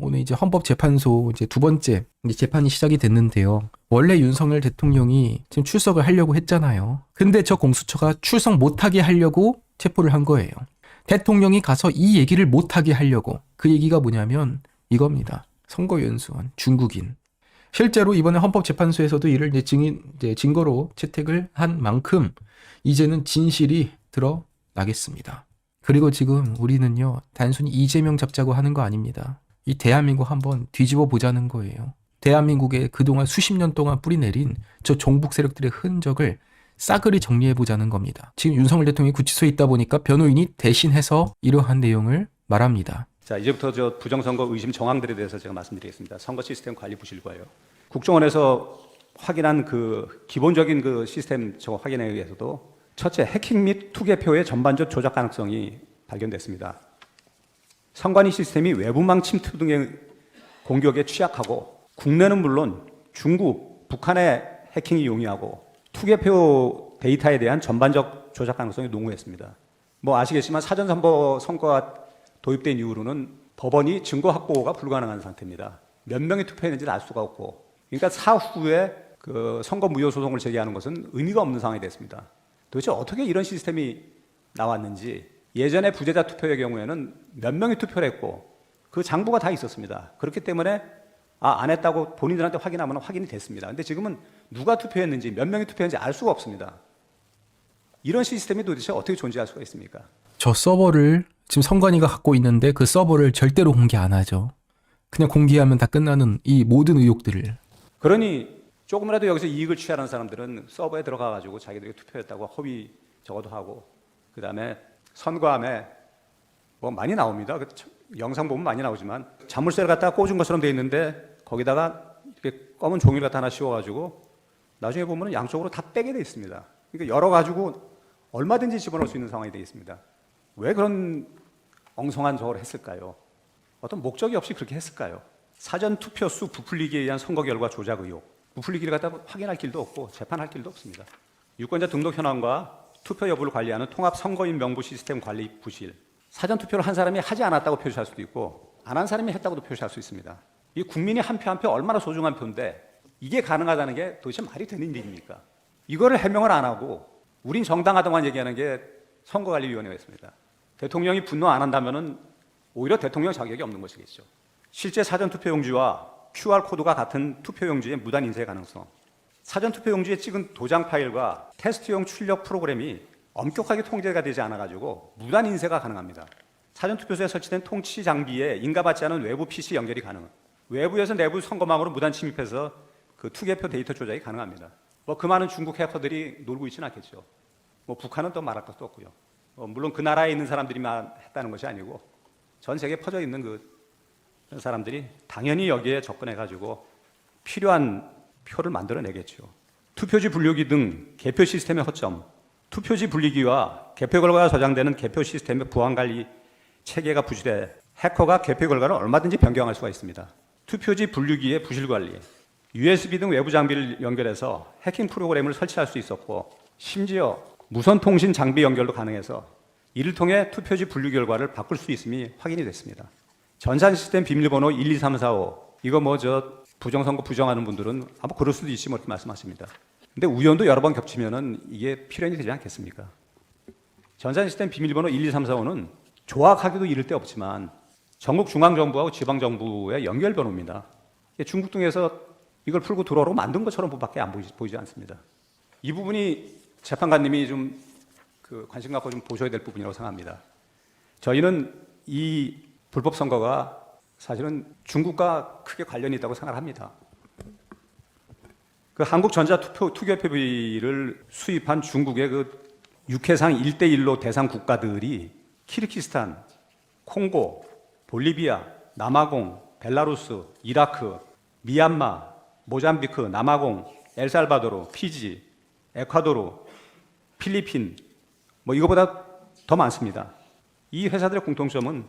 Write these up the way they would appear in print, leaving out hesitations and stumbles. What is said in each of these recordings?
오늘 이제 헌법재판소 이제 두 번째 이제 재판이 시작이 됐는데요. 원래 윤석열 대통령이 지금 출석을 하려고 했잖아요. 근데 저 공수처가 출석 못하게 하려고 체포를 한 거예요. 대통령이 가서 이 얘기를 못하게 하려고. 그 얘기가 뭐냐면 이겁니다. 선거연수원, 중국인. 실제로 이번에 헌법재판소에서도 이를 이제 증거로 채택을 한 만큼 이제는 진실이 드러나겠습니다. 그리고 지금 우리는요, 단순히 이재명 잡자고 하는 거 아닙니다. 이 대한민국 한번 뒤집어 보자는 거예요. 대한민국에 그동안 수십 년 동안 뿌리내린 저 종북 세력들의 흔적을 싸그리 정리해 보자는 겁니다. 지금 윤석열 대통령이 구치소에 있다 보니까 변호인이 대신해서 이러한 내용을 말합니다. 자, 이제부터 저 부정선거 의심 정황들에 대해서 제가 말씀드리겠습니다. 선거 시스템 관리 부실과요. 국정원에서 확인한 그 기본적인 그 시스템 저 확인에 의해서도 첫째, 해킹 및 투개표의 전반적 조작 가능성이 발견됐습니다. 선관위 시스템이 외부망 침투 등의 공격에 취약하고 국내는 물론 중국, 북한의 해킹이 용이하고 투개표 데이터에 대한 전반적 조작 가능성이 농후했습니다. 뭐 아시겠지만 사전선거가 도입된 이후로는 법원이 증거 확보가 불가능한 상태입니다. 몇 명이 투표했는지를 알 수가 없고, 그러니까 사후에 그 선거 무효 소송을 제기하는 것은 의미가 없는 상황이 됐습니다. 도대체 어떻게 이런 시스템이 나왔는지, 예전에 부재자 투표의 경우에는 몇 명이 투표를 했고 그 장부가 다 있었습니다. 그렇기 때문에 안 했다고 본인들한테 확인하면 확인이 됐습니다. 근데 지금은 누가 투표했는지 몇 명이 투표했는지 알 수가 없습니다. 이런 시스템이 도대체 어떻게 존재할 수가 있습니까? 저 서버를 지금 선관위가 갖고 있는데 그 서버를 절대로 공개 안 하죠. 그냥 공개하면 다 끝나는 이 모든 의혹들을. 그러니 조금이라도 여기서 이익을 취하는 사람들은 서버에 들어가가지고 자기들이 투표했다고 허위 적어도 하고, 그 다음에 선거함에 뭐 많이 나옵니다. 영상 보면 많이 나오지만 자물쇠를 갖다가 꽂은 것처럼 돼 있는데 거기다가 이렇게 검은 종이를 갖다 하나 씌워가지고 나중에 보면 양쪽으로 다 빼게 돼 있습니다. 그러니까 열어가지고 얼마든지 집어넣을 수 있는 상황이 돼 있습니다. 왜 그런 엉성한 저걸 했을까요? 어떤 목적이 없이 그렇게 했을까요? 사전 투표수 부풀리기에 의한 선거 결과 조작 의혹, 부풀리기를 갖다 확인할 길도 없고 재판할 길도 없습니다. 유권자 등록 현황과 투표 여부를 관리하는 통합 선거인 명부 시스템 관리 부실. 사전 투표를 한 사람이 하지 않았다고 표시할 수도 있고 안 한 사람이 했다고도 표시할 수 있습니다. 이 국민이 한 표 한 표 얼마나 소중한 표인데 이게 가능하다는 게 도대체 말이 되는 일입니까? 이거를 해명을 안 하고 우린 정당하다고만 얘기하는 게 선거관리위원회였습니다. 대통령이 분노 안 한다면은 오히려 대통령 자격이 없는 것이겠죠. 실제 사전투표용지와 QR코드가 같은 투표용지의 무단 인쇄 가능성, 사전투표용지에 찍은 도장 파일과 테스트용 출력 프로그램이 엄격하게 통제가 되지 않아가지고 무단 인쇄가 가능합니다. 사전투표소에 설치된 통치 장비에 인가받지 않은 외부 PC 연결이 가능, 외부에서 내부 선거망으로 무단 침입해서 그 투개표 데이터 조작이 가능합니다. 뭐 그 많은 중국 해커들이 놀고 있지는 않겠죠. 뭐 북한은 또 말할 것도 없고요. 물론 그 나라에 있는 사람들이만 했다는 것이 아니고 전 세계에 퍼져 있는 그 사람들이 당연히 여기에 접근해가지고 필요한 표를 만들어내겠죠. 투표지 분류기 등 개표 시스템의 허점, 투표지 분리기와 개표 결과가 저장되는 개표 시스템의 보안관리 체계가 부실해 해커가 개표 결과를 얼마든지 변경할 수가 있습니다. 투표지 분류기의 부실관리, USB 등 외부 장비를 연결해서 해킹 프로그램을 설치할 수 있었고 심지어 무선통신 장비 연결도 가능해서 이를 통해 투표지 분류 결과를 바꿀 수 있음이 확인이 됐습니다. 전산 시스템 비밀번호 12345, 이거 뭐 저 부정선거 부정하는 분들은 아마 그럴 수도 있지 뭐 이렇게 말씀하십니다. 근데 우연도 여러 번 겹치면은 이게 필연이 되지 않겠습니까? 전산 시스템 비밀번호 12345는 조악하기도 이를 데 없지만 전국 중앙정부하고 지방정부의 연결번호입니다. 중국 등에서 이걸 풀고 들어오라고 만든 것처럼 밖에 안 보이지 않습니다. 이 부분이 재판관님이 좀 관심 갖고 좀 보셔야 될 부분이라고 생각합니다. 저희는 이 불법 선거가 사실은 중국과 크게 관련이 있다고 생각합니다. 그 한국전자투개표비를 수입한 중국의 그 육해상 1대1로 대상 국가들이 키르기스탄, 콩고, 볼리비아, 남아공, 벨라루스, 이라크, 미얀마, 모잠비크, 남아공, 엘살바도르, 피지, 에콰도르, 필리핀, 뭐 이거보다 더 많습니다. 이 회사들의 공통점은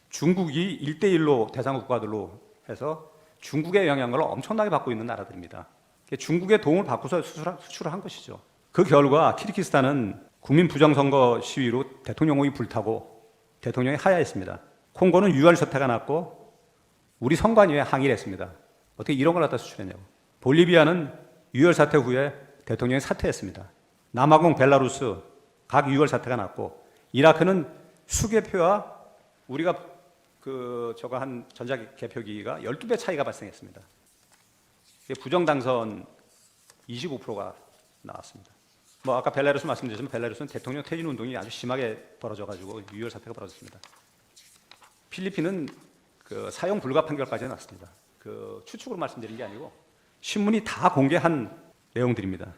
중국이 1대1로 대상 국가들로 해서 중국의 영향을 엄청나게 받고 있는 나라들입니다. 중국의 도움을 받고서 수출을 한 것이죠. 그 결과 키르기스탄은 국민 부정선거 시위로 대통령이 불타고 대통령이 하야했습니다. 콩고는 유혈 사태가 났고 우리 선관위에 항의를 했습니다. 어떻게 이런 걸 갖다 수출했냐고. 볼리비아는 유혈 사태 후에 대통령이 사퇴했습니다. 남아공, 벨라루스 각 유혈 사태가 났고, 이라크는 수개표와 우리가 저거 한 전자개표기가 12배 차이가 발생했습니다. 부정당선 25%가 나왔습니다. 뭐 아까 벨라루스 말씀드렸지만 벨라루스는 대통령 퇴진 운동이 아주 심하게 벌어져가지고 유혈 사태가 벌어졌습니다. 필리핀은 사형 불가 판결까지 났습니다. 추측으로 말씀드린 게 아니고 신문이 다 공개한 내용들입니다.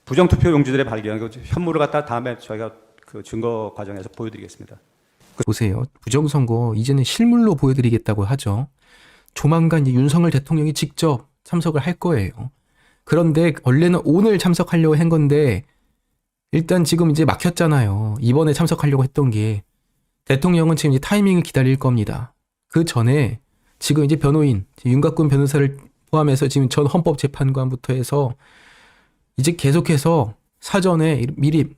부정투표 용지들의 발견, 현물을 갖다 다음에 저희가 증거 과정에서 보여드리겠습니다. 보세요. 부정선거 이제는 실물로 보여드리겠다고 하죠. 조만간 이제 윤석열 대통령이 직접 참석을 할 거예요. 그런데 원래는 오늘 참석하려고 한 건데 일단 지금 이제 막혔잖아요. 이번에 참석하려고 했던 게 대통령은 지금 이제 타이밍을 기다릴 겁니다. 그 전에 지금 이제 변호인 윤곽근 변호사를 포함해서 지금 전 헌법재판관부터 해서 이제 계속해서 사전에 미리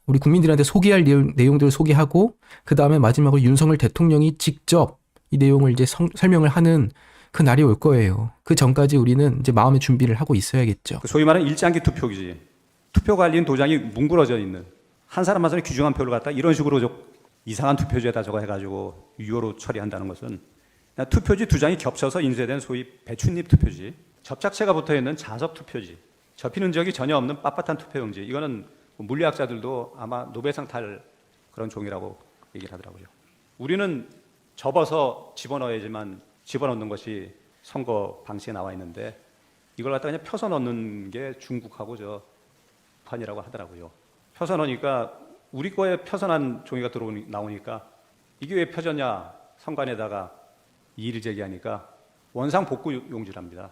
우리 국민들한테 소개할 내용들을 소개하고 그 다음에 마지막으로 윤석열 대통령이 직접 이 내용을 이제 설명을 하는 그 날이 올 거예요. 그 전까지 우리는 이제 마음의 준비를 하고 있어야겠죠. 소위 말하는 일장기 투표기지. 투표 관리인 도장이 뭉그러져 있는 한 사람 한 사람이 귀중한 표를 갖다 이런 식으로 이상한 투표지에다 저거 해가지고 유효로 처리한다는 것은 그냥 투표지 두 장이 겹쳐서 인쇄된 소위 배춧잎 투표지, 접착체가 붙어있는 자석 투표지, 접히는 적이 전혀 없는 빳빳한 투표용지. 이거는 물리학자들도 아마 노벨상 탈 그런 종이라고 얘기를 하더라고요. 우리는 접어서 집어넣어야지만 집어넣는 것이 선거 방식에 나와 있는데 이걸 갖다 그냥 펴서 넣는 게 중국하고 판이라고 하더라고요. 펴서 넣으니까 우리 거에 펴서난 종이가 나오니까 이게 왜 펴졌냐 선관에다가 이의를 제기하니까 원상복구 용지랍니다.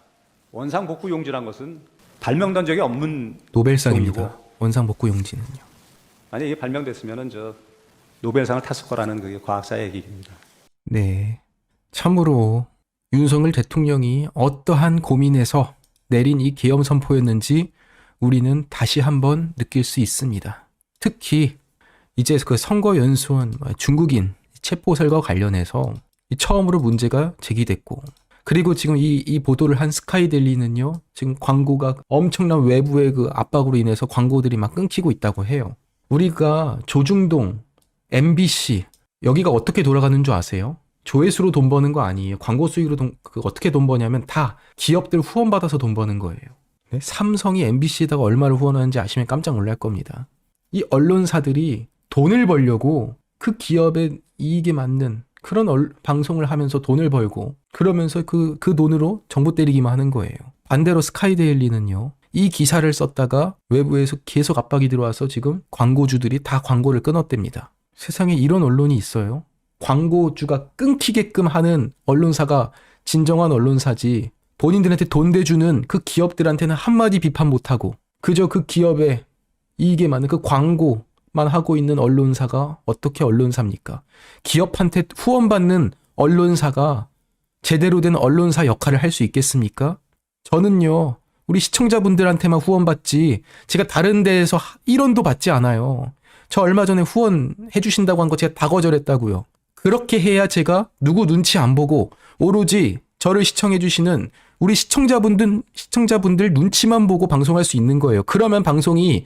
원상복구 용지란 것은 발명된 적이 없는 노벨상입니다. 종이고, 원상복구 용지는요. 만약에 이게 발명됐으면은 노벨상을 탔을 거라는 그게 과학자의 얘기입니다. 네. 참으로 윤석열 대통령이 어떠한 고민에서 내린 이 계엄 선포였는지 우리는 다시 한번 느낄 수 있습니다. 특히 이제 그 선거연수원 중국인 체포설과 관련해서 처음으로 문제가 제기됐고, 그리고 지금 이 보도를 한 스카이데일리는요, 지금 광고가 엄청난 외부의 그 압박으로 인해서 광고들이 막 끊기고 있다고 해요. 우리가 조중동, MBC, 여기가 어떻게 돌아가는 줄 아세요? 조회수로 돈 버는 거 아니에요. 광고 수익으로 어떻게 돈 버냐면 다 기업들 후원받아서 돈 버는 거예요. 네? 삼성이 MBC에다가 얼마를 후원하는지 아시면 깜짝 놀랄 겁니다. 이 언론사들이 돈을 벌려고 그 기업의 이익에 맞는 그런 방송을 하면서 돈을 벌고 그러면서 그 돈으로 정부 때리기만 하는 거예요. 반대로 스카이데일리는요. 이 기사를 썼다가 외부에서 계속 압박이 들어와서 지금 광고주들이 다 광고를 끊었답니다. 세상에 이런 언론이 있어요? 광고주가 끊기게끔 하는 언론사가 진정한 언론사지, 본인들한테 돈 대주는 그 기업들한테는 한마디 비판 못하고 그저 그 기업의 이익에 맞는 그 광고만 하고 있는 언론사가 어떻게 언론사입니까? 기업한테 후원받는 언론사가 제대로 된 언론사 역할을 할 수 있겠습니까? 저는요, 우리 시청자분들한테만 후원받지 제가 다른 데에서 1원도 받지 않아요. 저 얼마 전에 후원해 주신다고 한 거 제가 다 거절했다고요. 그렇게 해야 제가 누구 눈치 안 보고 오로지 저를 시청해 주시는 우리 시청자분들 눈치만 보고 방송할 수 있는 거예요. 그러면 방송이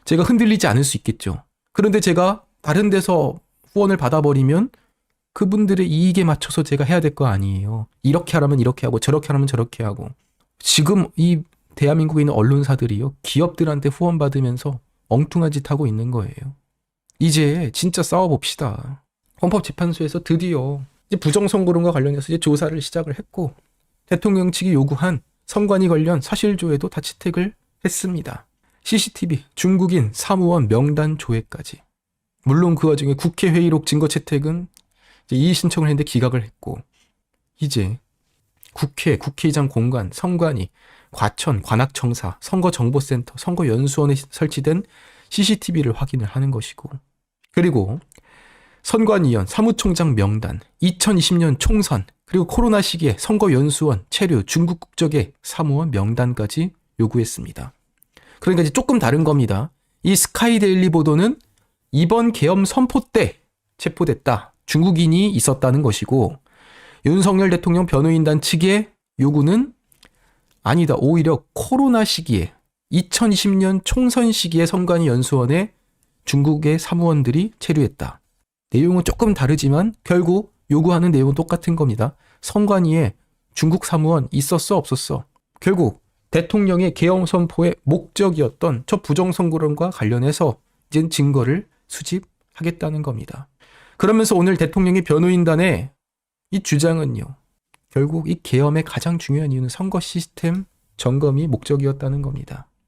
제가 흔들리지 않을 수 있겠죠. 그런데 제가 다른 데서 후원을 받아버리면 그분들의 이익에 맞춰서 제가 해야 될 거 아니에요. 이렇게 하라면 이렇게 하고 저렇게 하라면 저렇게 하고. 지금 이 대한민국에 있는 언론사들이요, 기업들한테 후원받으면서 엉뚱한 짓 하고 있는 거예요. 이제 진짜 싸워봅시다. 헌법재판소에서 드디어 이제 부정선거론과 관련해서 이제 조사를 시작을 했고, 대통령 측이 요구한 선관위 관련 사실조회도 다 채택을 했습니다. CCTV, 중국인 사무원 명단 조회까지. 물론 그 와중에 국회 회의록 증거 채택은 이제 이의 신청을 했는데 기각을 했고, 이제 국회의장 공관, 선관위, 과천, 관악청사, 선거정보센터, 선거연수원에 설치된 CCTV를 확인을 하는 것이고, 그리고 선관위원, 사무총장 명단, 2020년 총선, 그리고 코로나 시기에 선거연수원, 체류, 중국 국적의 사무원 명단까지 요구했습니다. 그러니까 이제 조금 다른 겁니다. 이 스카이데일리 보도는 이번 계엄 선포 때 체포됐다, 중국인이 있었다는 것이고, 윤석열 대통령 변호인단 측의 요구는 아니다. 오히려 코로나 시기에 2020년 총선 시기에 선관위 연수원에 중국의 사무원들이 체류했다. 내용은 조금 다르지만 결국 요구하는 내용은 똑같은 겁니다. 선관위에 중국 사무원 있었어 없었어. 결국 대통령의 계엄 선포의 목적이었던 저 부정선거론과 관련해서 이제 증거를 수집하겠다는 겁니다. 그러면서 오늘 대통령의 변호인단의 이 주장은요. 결국 이 계엄의 가장 중요한 이유는 선거 시스템 점검이 목적이었다는 겁니다.